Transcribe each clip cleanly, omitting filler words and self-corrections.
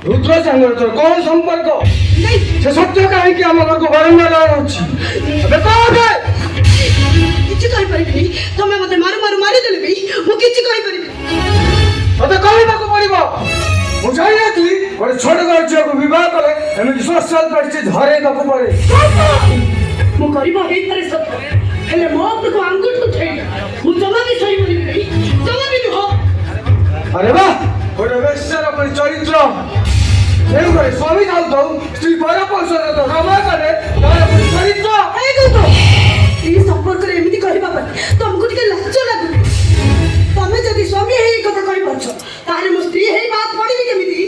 रुद्र सांग तोर कौन संपर्क से सत्य कहीं आम घर को बारंबार କିଛି କହିପାରିବିନି ତମେ ମତେ ମାରୁ ମାରୁ ମାରିଦେଲେ ବି ମୁଁ କିଛି କହିପାରିବିନି मत कहवाक पड़ो मुझे जानी गोटे छोट घर झील को बह कले एमती सोशल परिस्थिति हरैक पड़े ମୁଁ କରିବା ହେଇପାରେ ସତ ହେଲେ ମୋ ଉପରକୁ ଆଙ୍ଗୁଠି ଉଠେଇଲା ମୁଁ ଜମା ବି ସହିପାରିବି ନାହିଁ ଜମା ବି ନୁହଁ अरे वाह गोटे बेश्यार चरित्र स्वामी जाऊ तो स्त्री पर परिषद तो समय कले चरित्र এই সম্পর্কରେ ଏମିତି କହିବା ପାଇଁ ତମକୁ ଟିକେ ଲାଜ ଲାଗୁନି ତମେ ଯଦି ସ୍ୱାମୀ ହେଇ କଥା କହିପାରୁଛ ତାହେଲେ ମୋ ସ୍ତ୍ରୀ ହେଇ ବାଦ ପଡ଼ିବି କେମିତି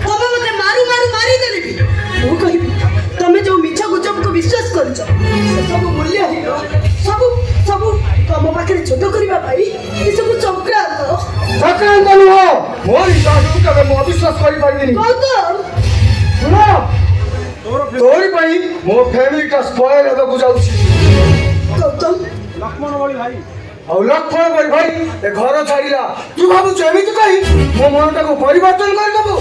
ତମେ ମତେ ମାରୁ ମାରୁ ମାରିଦେଲେ ବି ମୁଁ କହିବି ତମେ ଯୋଉ ମିଛ ଗୁଜବକୁ ବିଶ୍ୱାସ କରୁଛ ସେସବୁ ମୂଲ୍ୟହୀନ ସବୁ ସବୁ ତମ ପାଖରେ ଛୋଟ କରିବା ପାଇଁ ଏସବୁ ଚକ୍ରାନ୍ତ ନୁହଁ ମୋର ହିସାବରେ କେବେ ମୁଁ ଅବିଶ୍ୱାସ କରିପାରିବିନି ଶୁଣ ତୋରି ପାଇଁ ମୋ ଫ୍ୟାମିଲିଟା ସ୍ପଏଲ ହେବାକୁ ଯାଉଛି ଲକ୍ଷ୍ମଣ ବଳି ଭାଇ ଆଉ ଲକ୍ଷ୍ମଣ ବଳି ଭାଇ ଏ ଘର ଛାଡ଼ିଲା ତୁ ଭାବୁଛୁ ଏମିତି କହି ମୋ ମନଟାକୁ ପରିବର୍ତ୍ତନ କରିଦେବୁ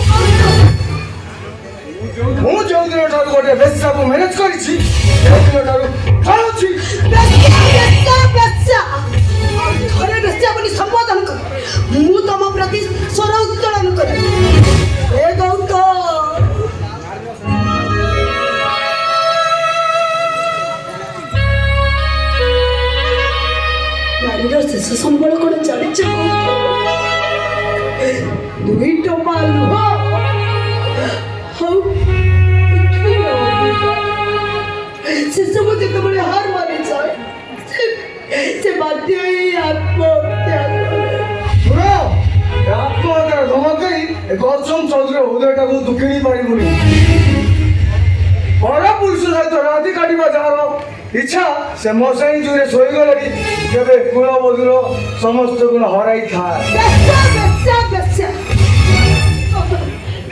ମୁଁ ଯେଉଁ ଦିନ ଠାରୁ ଗୋଟିଏ ବେଶ୍ୟାକୁ ମ୍ୟାନେଜ କରିଛି ସେଦିନ ଠାରୁ ଖେଳୁଛି ଘରେ ବେଶ୍ୟା ବୋଲି ସମ୍ବୋଧନ କର ମୁଁ ତମ ପ୍ରତି ସ୍ୱର ଉତ୍ତୋଳନ କରେ ଏ ଗୌତମ ନାରୀର ଶେଷ ସମ୍ବଳ କ'ଣ ଚାଲିଛ ଦୁଇ ଟୋପା ଲୁହ ହଉ ସେସବୁ ଯେତେବେଳେ ହାର ମାନିଯାଏ ସେ ବାଧ୍ୟ ହେଇ ଆତ୍ମହତ୍ୟା ଶୁଣ ଆତ୍ମହତ୍ୟାର ଧମକ ଦେଇ ଏ ଗୌତମ ଚୌଧୁରୀର ହୃଦୟଟାକୁ ଦୁଃଖିଣୀ ପାରିବୁନି ପର ପୁରୁଷ ସହିତ ରାତି କାଟିବା ଯାହାର ଇଚ୍ଛା ସେ ମଶାଣି ଜୁରେ ଶୋଇଗଲେ ବି କେବେ କୁଳ ବଧୁର ସମସ୍ତ ଗୁଣ ହରାଇଥାଏ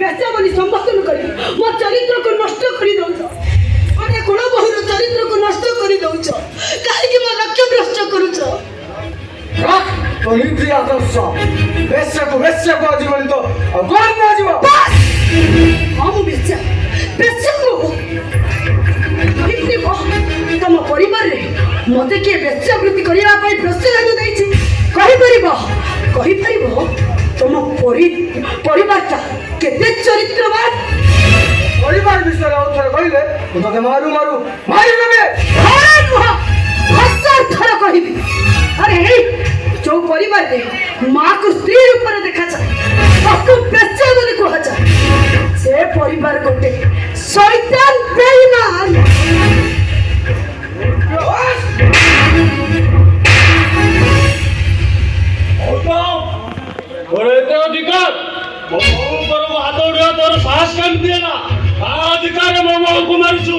ବେଶ୍ୟା ବୋଲି ସମ୍ବୋଧନ କରି ମୋ ଚରିତ୍ରକୁ ନଷ୍ଟ କରି ଦଉଛ ମାନେ କୁଳବହୁର ଚରିତ୍ରକୁ ନଷ୍ଟ କରି ଦଉଛ କାହିଁକି ମୋ ଲକ୍ଷ୍ୟ ଭ୍ରଷ୍ଟ କରୁଛ ତ ନୀତି ଆଦର୍ଶ ବେଶ୍ୟାକୁ ଆଜିବନି ତ ଆଉ କ'ଣ କୁହାଯିବ ହଁ ମୁଁ ବେଶ୍ୟା ମୁଁ ତମ ପରିବାରରେ ମତେ କିଏ ବେଶ୍ୟାବୃତ୍ତି କରିବା ପାଇଁ ପ୍ରସ୍ତାବ ଦେଇଛି କହିପାରିବ ତମ ପରିବାରଟା କେତେ ଚରିତ୍ରବାନ ପରିବାର ବିଷୟରେ ଆଉ ଥରେ କହିଲେ ମୁଁ ତତେ ମାରୁ ମାରିଦେବି ହଜାର ଥର କହିବି ଆରେ ଯୋଉ ପରିବାରରେ ମାକୁ ସ୍ତ୍ରୀ ରୂପରେ ଦେଖାଯାଏ ତାକୁ ବେଶ୍ୟା ବୋଲି କୁହାଯାଏ ସେ ପରିବାର ଗୋଟେ ଶୈତାନ ବେଇମାନ हाथ उठा तोर साहस कर दिया ना अधिकार मो को मारछु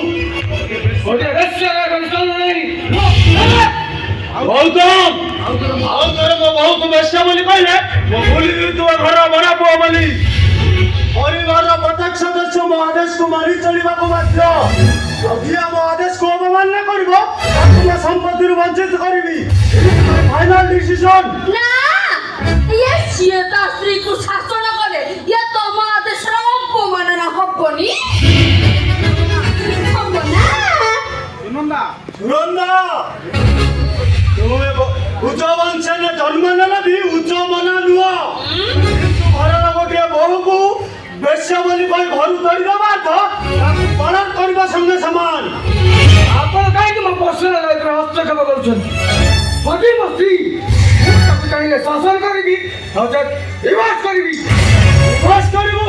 गौतम आओ तोर मो बहु को बेश्या बोली कहले मो भूली तू घर बड़ा पुओ बोली परिवार प्रत्येक सदस्य मो आदेश को मारी चलिबा को बाध्य अभिया मो आदेश को अवमानना करबो ताको संपत्ति रु वंचित करबी फाइनल डिसीजन ना ये सीता स्त्री को शासन करे ये तम आदेश रो अपमानना हबनी हबना सुनंदा तुम्हें उच्च वंश ने जन्म नेला भी उच्च मना लुआ घर गोटे बहु को बेश्या बोली कोई घर तोड़ी दबा तो पालन करबा संगे समान ଆପଣ କାହିଁକି ମୋ ପର୍ସନାଲ ଲାଇଫରେ ହସ୍ତକ୍ଷେପ କରୁଛନ୍ତି ମତେ ମସ୍ତି ତାକୁ ଚାହିଁଲେ ଶାସନ କରିବି ନଚେତ ବିବାହ କରିବି बस करू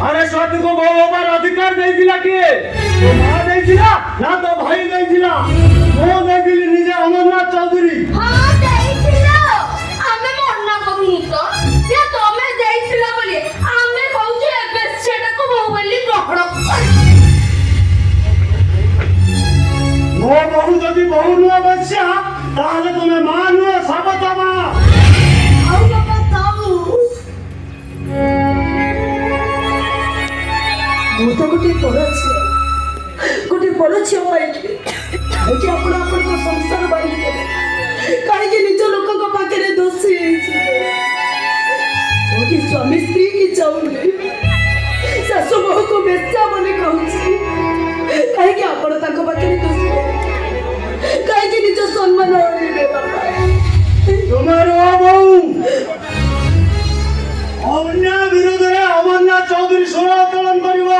अरे स्वाति को बहु होबार अधिकार देइथिला किए तो मां देइथिला ना तो भाई देइथिला मो देइथिली निजे अमरनाथ चौधरी हां देइथिला हमें मरना करू तो से तमे देइथिला बोली हमें कहू एबे सेटा को बहु बोली ग्रहण मो बहु जदि बहु नुआ बच्चा ताहले तुमे मां नुआ साबत मां ଆଉ ବାବା ଥାଉ ମୁଁ ତ ଗୋଟେ ପର ଝିଅ ପାଇକି କାହିଁକି ଆପଣ ଆପଣଙ୍କ ସଂସାର ବାହିଲେ କାହିଁକି କାହିଁକି ନିଜ ଲୋକଙ୍କ ପାଖରେ ଦୋଷୀ ହେଇଯିବେ? ଯୋଉଠି ସ୍ୱାମୀ ସ୍ତ୍ରୀ କି ଚାହୁଁନି, ଶାଶୁ ବୋହୂକୁ ବେଶ୍ୟା ବୋଲି କହୁଛି, କାହିଁକି ଆପଣ ତାଙ୍କ ପାଖରେ ଦୋଷୀ? କାହିଁକି ନିଜ ସମ୍ମାନ ହରେଇବେ ବାପା? তোমার বউ অন্যায় বিরোধে অমরনাথ চৌধুরী সুর উত্তোলন করিব।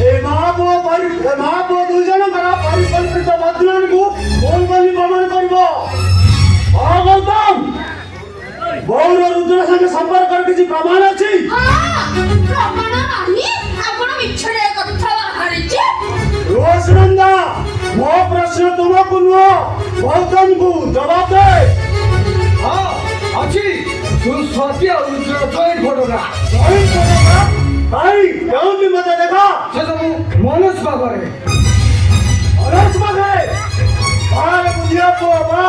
এই মহাপুଅ ଦୁଇ ଜଣଙ୍କର ପରିକଳ୍ପିତ ବଦନାମକୁ ଭୁଲ ବୋଲି ପ୍ରମାଣ କରିବ। ଗୌତମ, ବୋଉର ରୁଦ୍ର ସାଙ୍ଗେ ସମ୍ପର୍କର କିଛି ପ୍ରମାଣ ଅଛି? ପ୍ରମାଣ ନାହିଁ, ଆପଣ ମିଛରେ କଥା ବାହାରିଛି। ରୋଷନନ୍ଦା, ମୋ ପ୍ରଶ୍ନ ତୁମକୁ ନୁହଁ, ଗୌତମକୁ ଜବାବ ଦେ। ହଁ ଅଛି। ତୁ ସ୍ୱାତି ଆଉ ରୁଦ୍ର ଜଏଣ୍ଟ ଫଟୋଗ୍ରାଫ। ଭାଇ କେଉଁଠି ମତେ ଦେଖ। ସେ ସବୁ ମନୋଜ ପାଖରେ। ଅରେଞ୍ଜ ପାଖରେ ବାହାରେ ବୁଝିବା ପୁଅ ବା।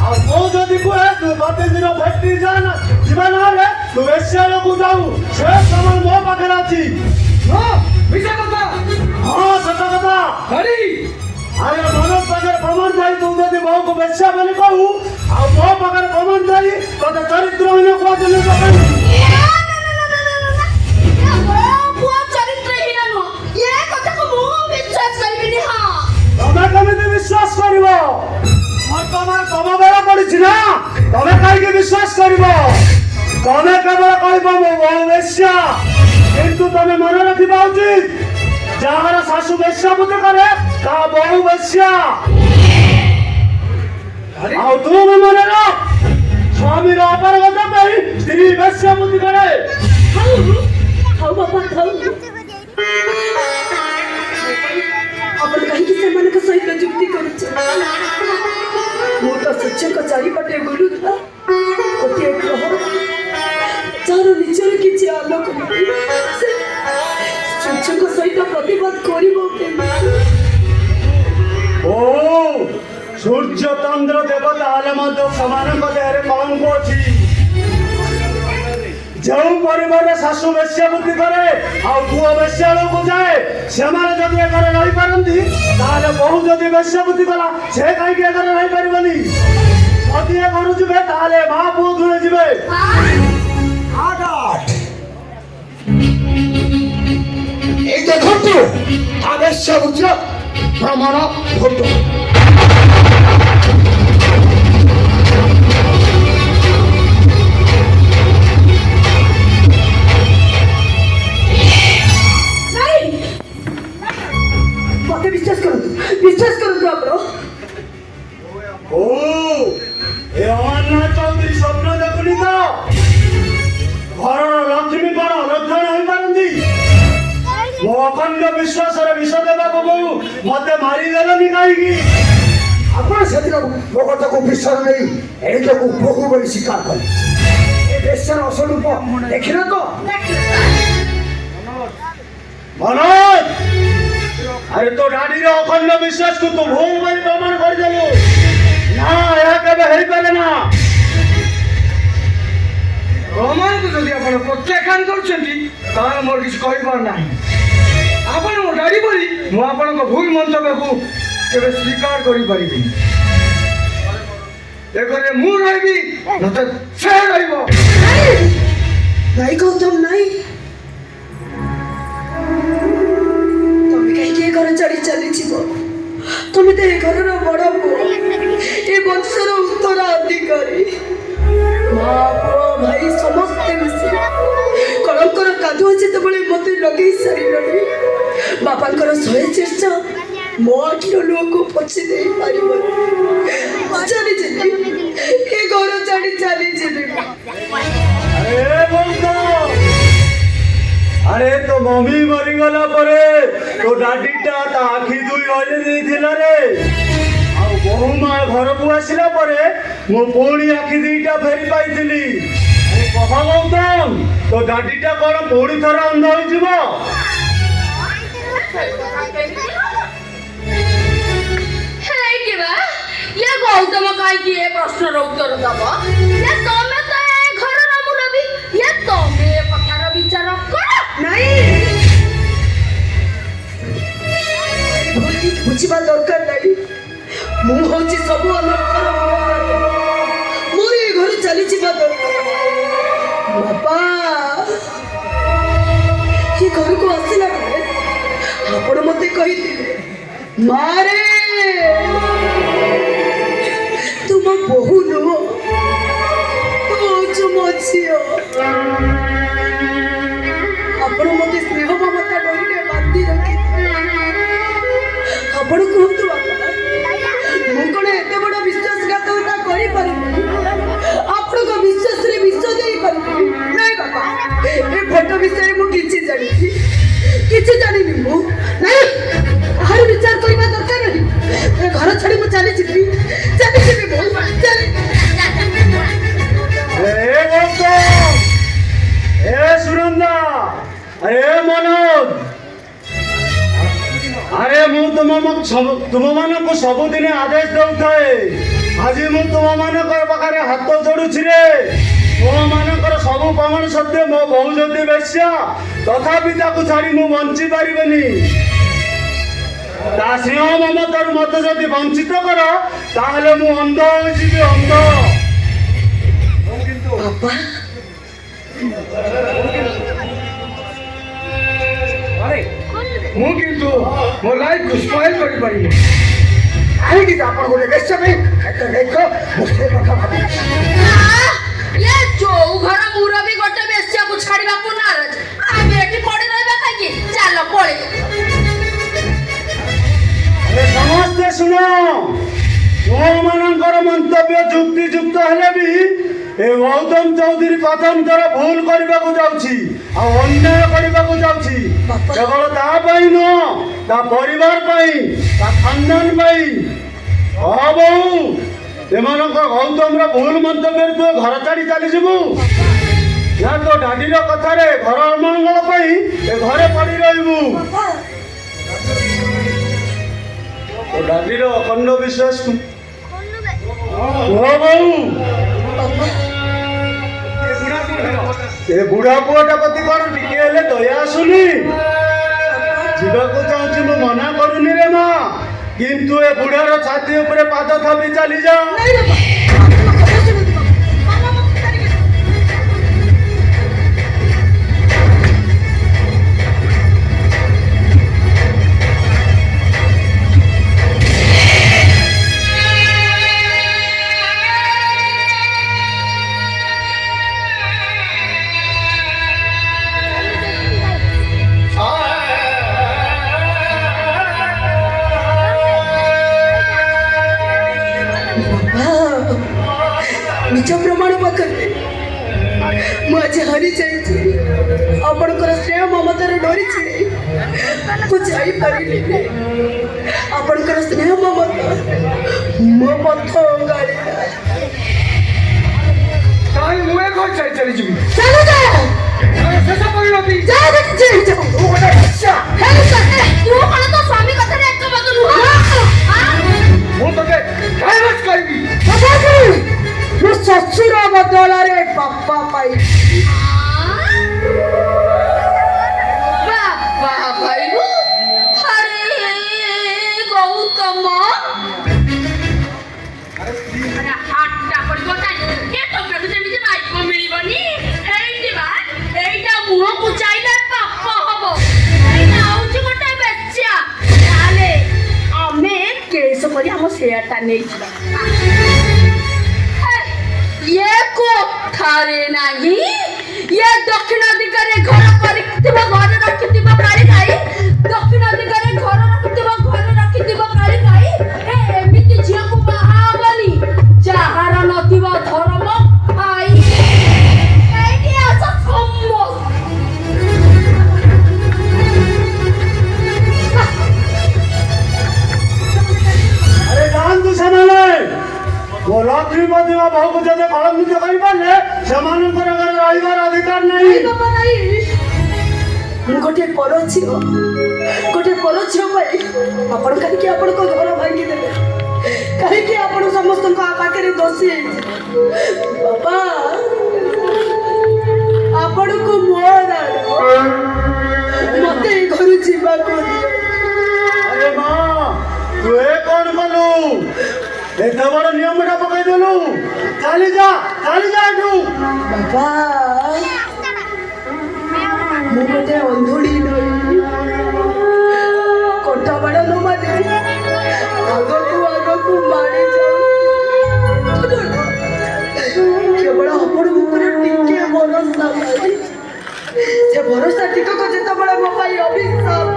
ଆଉ ମୁଁ ଯଦି କୁହେ ତୁ ପ୍ରତିଦିନ ଫ୍ୟାକ୍ଟ୍ରି ଯିବା ନହେଲେ ତୁ ବେଶ୍ୟାଳକୁ ଯାଉ, ସେ ସାମାନ ମୋ ପାଖରେ ଅଛି। ହଁ ମିଛ କଥା। ହଁ ସତ କଥା। ହରି ଆରେ ମନୋଜ ପାଖରେ ପ୍ରମାଣ ଥାଇ ତୁ ଯଦି ବୋଉକୁ ବେଶ୍ୟା ବୋଲି କହୁ, ଆଉ ମୋ ପାଖରେ ପ୍ରମାଣ ଥାଇ ତତେ ଚରିତ୍ରହୀନ କୁହାଯିବ। ତମେ କେମିତି ବିଶ୍ୱାସ କରିବ? ବର୍ତ୍ତମାନ ତମ ବେଳ ପଡିଛି ନା, ତମେ କାହିଁକି ବିଶ୍ୱାସ କରିବ? ତମେ କେବଳ କହିବ ମୋ ବୋଉ ବେଶ୍ୟା, କିନ୍ତୁ ତମେ ମନେ ରଖିବା ଉଚିତ ଯାହାର ଶାଶୁ ବେଶ୍ୟାବୃତ୍ତି କରେ ତା ବୋଉ ବେଶ୍ୟା। ଆଉ ତୁମେ ମନେ ରଖ, ସ୍ୱାମୀର ଅପାରଗତା ପାଇଁ ସ୍ତ୍ରୀ ବେଶ୍ୟାବୃତ୍ତି କରେ। ଥାଉ ବାପା ଥାଉ। ଆପଣ କାହିଁକି ସେମାନଙ୍କ ସହିତ ଯୁକ୍ତି କରୁଛ? ମୁଁ ତ ସୂର୍ଯ୍ୟଙ୍କ ଚାରିପଟେ ବୁଲୁଥିଲା ଗୋଟିଏ ଗ୍ରହ, ଯାହାର ନିଜର କିଛି ଆଲୋକ ନାହିଁ। ସେ ସୂର୍ଯ୍ୟଙ୍କ ସହିତ ପ୍ରତିବାଦ କରିବ କେମିତି? ଓ ସୂର୍ଯ୍ୟ ଚନ୍ଦ୍ର ଦେବତା ହେଲେ ମଧ୍ୟ ସେମାନଙ୍କ ଦେହରେ କଳଙ୍କ ଅଛି। ଯେଉଁ ପରିବାରରେ ଶାଶୁ ବେଶ୍ୟାବୃତ୍ତି କରେ ଆଉ ପୁଅ ବେଶ୍ୟାଳକୁ ଯାଏ, ସେମାନେ ଯଦି ଏ ଘରେ ରହିପାରନ୍ତି, ତାହେଲେ ବୋହୂ ଯଦି ବେଶ୍ୟାବୃତ୍ତି କଲା ସେ କାହିଁକି ଏ ଘରେ ରହିପାରିବନି? ଯଦି ଏ ଘରୁ ଯିବେ ତାହେଲେ ମା ପୁଅ ଦୂରେ ଯିବେ। এই দেখন্তু আবেশ্যবৃত্তির প্রমাণ ফটো। ମତେ ବିଶ୍ୱାସ କରନ୍ତୁ, ବିଶ୍ୱାସ କରନ୍ତୁ ଆପଣ। ଓ ଏ ଅମରନାଥ ଚୌଧୁରୀ ସ୍ୱପ୍ନ ଦେଖୁନି ତ? ଘରର ଲକ୍ଷ୍ମୀ କଣ ଅଲକ୍ଷଣ ହୋଇପାରନ୍ତି? ମୋ ଅଖଣ୍ଡ ବିଶ୍ୱାସରେ ବିଷ ଦେବାକୁ ବୋଉ ମତେ ମାରିଦେଲନି କାହିଁକି? ଆପଣ ସେଦିନ ମୋ କଥାକୁ ବିଶ୍ୱାସ ନେଇ ଏ ନିଜକୁ ବୋହୂ ବୋଲି ସ୍ୱୀକାର କଲେ। ଏ ବେଶ୍ୟାର ଅସଲ ରୂପ ଦେଖିଲ ତ? ମନୋଜ, ଆରେ ତୋ ଡାଡିର ଅଖଣ୍ଡ ବିଶ୍ୱାସକୁ ତୁ ଭୁଲ ବୋଲି ପ୍ରମାଣ କରିଦେଲୁ। ନା, ଏହା କେବେ ହେଇପାରେ ନା। ପ୍ରମାଣକୁ ଯଦି ଆପଣ ପ୍ରତ୍ୟାଖ୍ୟାନ କରୁଛନ୍ତି ତାହେଲେ ମୋର କିଛି କହିବାର ନାହିଁ। ଆପଣ ମୋ ଡାଡି ବୋଲି ମୁଁ ଆପଣଙ୍କ ଭୁଲ ମନ୍ତବ୍ୟକୁ କେବେ ସ୍ୱୀକାର କରିପାରିବିନି। ଏ ଘରେ ମୁଁ ରହିବି, ନଚେତ ସେ ରହିବ। ନାଇଁ ଗୌତମ ନାଇଁ, ତମେ କାହିଁକି ଏ ଘର ଛାଡି ଚାଲିଯିବ? ତମେ ତ ଏ ଘରର ବଡ ପୁଅ, ଏ ବଂଶର ଉତ୍ତରାଧିକାରୀ। ମା ପୁଅ ଭାଇ ସମସ୍ତେ ମିଶି କଳଙ୍କର କାଦୁଅ ଯେତେବେଳେ ମତେ ଲଗେଇ ସାରିଲଣି, ବାପାଙ୍କର 100 ଚିର୍ଚା ମୋ ଆଖିର ଲୁହକୁ ପୋଛି ଦେଇ ପାରିବନି। ଚାଲିଯିବି, ଏ ଘର ଛାଡି ଚାଲିଯିବି। ଆରେ ତୋ ମମି ମରିଗଲା ପରେ ତୋ ଡାଡିଟା ତା ଆଖି ଦୁଇ ହଲି ଦେଇଥିଲା ରେ। ଆଉ ବୋହୂ ମା ଘରକୁ ଆସିଲା ପରେ ମୁଁ ପୁଣି ଆଖି ଦିଟା ଫେରି ପାଇଥିଲି। କହ ଗୌତମ, ତୋ ଡାଡିଟା କଣ ପୁଣି ଥରେ ଅନ୍ଧ ହୋଇଯିବ? ଗୌତମ କାହିଁକି ଏ ପ୍ରଶ୍ନର ଉତ୍ତର ଦବ? ତମେ ତ ଏ ଘରର ମୁରବୀ, ତମେ ଏ କଥାର ବିଚାର କର। ନାଇଁ, ବୁଝିବା ଦରକାର ନାହିଁ। ମୁଁ ହଉଛି ସବୁ ଅଲକ୍ଷର। ଦରକାର। ବାପା ଏ ଘରକୁ ଆସିଲା ବେଳେ ଆପଣ ମତେ କହିଥିଲେ ମାରେ ତୁ ମୋ ବୋହୂ ନୁହଁ, ତୁ ହଉଛୁ ମୋ ଝିଅ। ଆପଣ ମତେ ସ୍ନେହ ମମତା ଡୋରିରେ ବାନ୍ଧି ରଖିଥିଲେ। ଆପଣ କୁହନ୍ତୁ ବାପା, ମୁଁ କଣ ଏତେ ବଡ ବିଶ୍ୱାସଘାତକତା କରିପାରିବି? ଆପଣଙ୍କ ବିଶ୍ୱାସରେ ବିଷ ଦେଇପାରିବି? ନାଇଁ ବାପା, ଏ ଫଟୋ ବିଷୟରେ ମୁଁ କିଛି ଜାଣିନି, କିଛି ଜାଣିନି। ମୁଁ ନାଇଁ, କାହାର ବିଚାର କରିବା ଦରକାର ନାହିଁ। ଏ ଘର ଛାଡି ମୁଁ ଚାଲିଯିବି, ଚାଲିଯିବି ମୁଁ ଚାଲି। ଏ ସୁନନ୍ଦା, ଆରେ ମନୋଜ, ଆରେ ମୁଁ ତୁମମାନଙ୍କୁ ସବୁଦିନ ଆଦେଶ ଦେଉଥାଏ। ଆଜି ମୁଁ ତୁମମାନଙ୍କର ପାଖରେ ହାତ ଯୋଡୁଛି ରେ। ତୁମମାନଙ୍କର ସବୁ ପ୍ରମାଣ ସତ୍ତ୍ୱେ ମୋ ବୋହୂ ଯଦି ବେଶ୍ୟା, ତଥାପି ତାକୁ ଛାଡ଼ି ମୁଁ ବଞ୍ଚି ପାରିବିନି। ତା ସ୍ନେହ ମମତାରୁ ମତେ ଯଦି ବଞ୍ଚିତ କର, ତାହେଲେ ମୁଁ ଅନ୍ଧ ହୋଇଯିବି, ଅନ୍ଧ। ବାପା ମୁଁ କିନ୍ତୁ ମୋ ଲାଇଫକୁ ସ୍ପଏଲ କରିପାରିବି। କାହିଁକି ଯେ ଆପଣ ଗୋଟେ ବେଶ୍ୟା ପାଇଁ ଏତେ ଦେଖ, ମୁଁ ସେ କଥା ଭାବୁଛି। ये ଯୋଉ ଘର ମୁରବି ଗୋଟେ ବେଶ୍ୟାକୁ ଛାଡିବାକୁ ନାରାଜ, ଆମେ ଏଠି ପଡି ରହିବା କାହିଁକି? ଚାଲ ପଳେଇ। ଆରେ ସମସ୍ତେ ଶୁଣ, ତୁମମାନଙ୍କର ମନ୍ତବ୍ୟ ଯୁକ୍ତିଯୁକ୍ତ ହେଲେ ବି ଏ ଗୌତମ ଚୌଧୁରୀ ପ୍ରଥମ ଥର ଭୁଲ କରିବାକୁ ଯାଉଛି, ଆଉ ଅନ୍ୟାୟ କରିବାକୁ ଯାଉଛି। କେବଳ ତା ପାଇଁ ନୁହଁ, ତା ପରିବାର ପାଇଁ, ତା ଖାନଦାନ ପାଇଁ। ହଁ ବୋଉ, ଏମାନଙ୍କ ଗୌତମର ଭୁଲ ମନ୍ତବ୍ୟରେ ତୁ ଘର ଛାଡ଼ି ଚାଲିଯିବୁ ନା ତୋ ଡାଡିର କଥାରେ ଘର ଅମଙ୍ଗଳ ପାଇଁ ଏ ଘରେ ପଡ଼ି ରହିବୁ? ତୋ ଡାଡିର ଅଖଣ୍ଡ ବିଶ୍ୱାସକୁ ବୋଉ, ଏ ବୁଢା ପୁଅଟା ପ୍ରତି କଣ ଟିକେ ହେଲେ ଦୟା ଆସୁନି? ଯିବାକୁ ଚାହୁଁଛି ମୁଁ ମନା କରୁନି ରେ ମା, କିନ୍ତୁ ଏ ବୁଢାର ଛାତି ଉପରେ ପାଦ ଥାପି ଚାଲିଯା। ନାଇଁ ବାପା, ଆପଣଙ୍କ କଥା ଶୁଣନ୍ତୁ ବାପା। ମାମା ମତେ ଛାଡ଼ିକି ନିଜ ପ୍ରମାଣ ପାଖରେ ମୁଁ ଆଜି ହାରି ଯାଇଛି। ଆପଣଙ୍କର ସ୍ନେହ ମମତାର ଡୋରି ଛିଡ଼ି ମୁଁ ଯାଇପାରିଲିନି। ଆପଣଙ୍କର ସ୍ନେହ ମମତା ମୋ ପଥ ଗାଳିଲା। ତାହେଲେ ମୁଁ ଏ ଘର ଛାଡ଼ି ଚାଲିଯିବି। ଚାଲ ଯାଅ, ଶେଷ ପରିଣତି। ଯାଅ ଦେଖି ଯାଅ। ମୁଁ ଗୋଟେ ବେଶ୍ୟା। ତୁ କଣ ତୋ ସ୍ୱାମୀ କଥାରେ ଏକମତ ନୁହଁ? ମୁଁ ତତେ ଡାଇଭର୍ସ କରିବି। ମୋ ଶ୍ୱଶୁର ବଦଳରେ ବାପା ପାଇ ବାପା ଭାଇରୁ ଆରେ ଗୌତମ ହାଟଟା ପଡିବ କାଇଁ? ଏ ତମକୁ ଯେମିତି ମାଇକ ମିଳିବନି, ଏଇଟା ମୁହଁକୁ ଚାଇଲେ ପାପ ହବ। ଏଇଟା ହଉଛି ଗୋଟେ ବେଶ୍ୟା। ତାହେଲେ ଆମେ କେସ କରି ଆମ ସେୟାରଟା ନେଇଯିବା। ये कोठारे नाही, ये दक्षिण दिगरे घर करथिबो, घर रखिथिबो काली गाई। दक्षिण दिगरे घर रखिथिबो, घर रखिथिबो काली गाई। ए एमिति झिया को बाहाबली जाहार नथिबो धर्म आई। एटी आसा सम्मो अरे जान तू समाने ମୋ ଲକ୍ଷ୍ମୀପତି ମୋ ବୋହୂକୁ ଯଦି କଳଙ୍କିତ କରିପାରିଲେ, ସେମାନଙ୍କର ଘରେ ରହିବାର ଅଧିକାର ନାହିଁ। ବାପା ନାହିଁ। ମୁଁ ଗୋଟିଏ ପର ଝିଅ ପାଇଁ ଆପଣ କାହିଁକି ଆପଣଙ୍କ ଘର ଭାଙ୍ଗି ଦେଲେ? କାହିଁକି ଆପଣ ସମସ୍ତଙ୍କ ପାଖରେ ଦୋଷୀ ହେଇଯିବେ? ବାପା, ଆପଣଙ୍କୁ ମୋ ରାଣ ମତେ ଏ ଘରୁ ଯିବାକୁ ଦିଅ। ଆରେ ମା, ତୁ ଏ କଣ କଲୁ? ଏତେ ବଡ ନିୟମଟା ପକେଇଦେଲୁ। ଚାଲି ଯା ଏଠୁ। ବାପା ମୁଁ ଗୋଟେ ଅନ୍ଧୁଳି ନଈ କଣ୍ଟା ବାଡ଼ ନ ମାରି ଆଗକୁ ମାଡ଼ି ଯାଉ କେବଳ ଆପଣ ଉପରେ ଟିକେ ଭରସା ନାହିଁ। ସେ ଭରସା ଟିକକ ଯେତେବେଳେ ମୋ ପାଇଁ ଅଭିଶାପ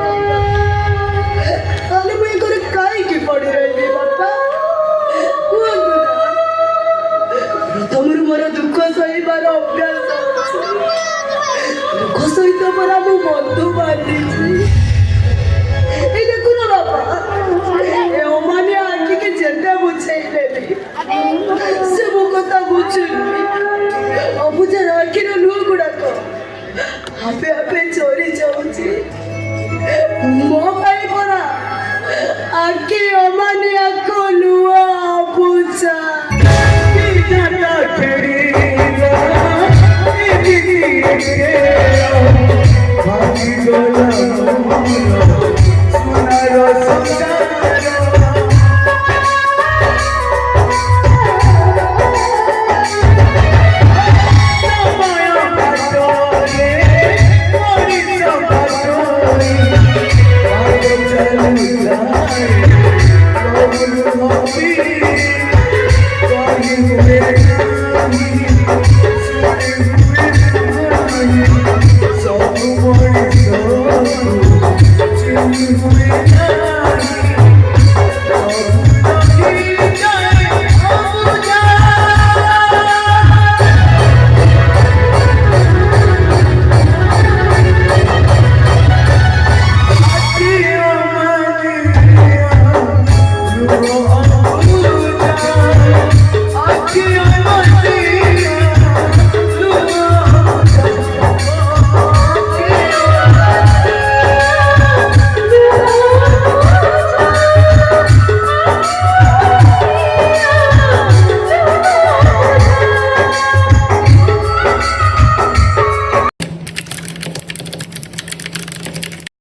ତାହେଲେ ମୁଁ ଏ ଘରେ କାହିଁକି ପଡ଼ି ରହିବି ବାପା କୁହନ୍ତୁ ନା। ପ୍ରଥମରୁ ମୋର ଦୁଃଖ ସହିବାର ଅଭ୍ୟାସ ଅଛି। ଦୁଃଖ ସହିତ ପରା ମୁଁ ବନ୍ଧୁ ବାନ୍ଧିଛି। ଏଇ ଦେଖୁନ ବାପା ଏ ଅମାନିଆ ଆଖିକି ଯେତେ ବୁଝେଇଲେ ବି ସେ ମୋ କଥା ବୁଝୁନି। ଅବୁଝାର ଆଖିର ଲୁହ ଗୁଡ଼ାକ ଆପେ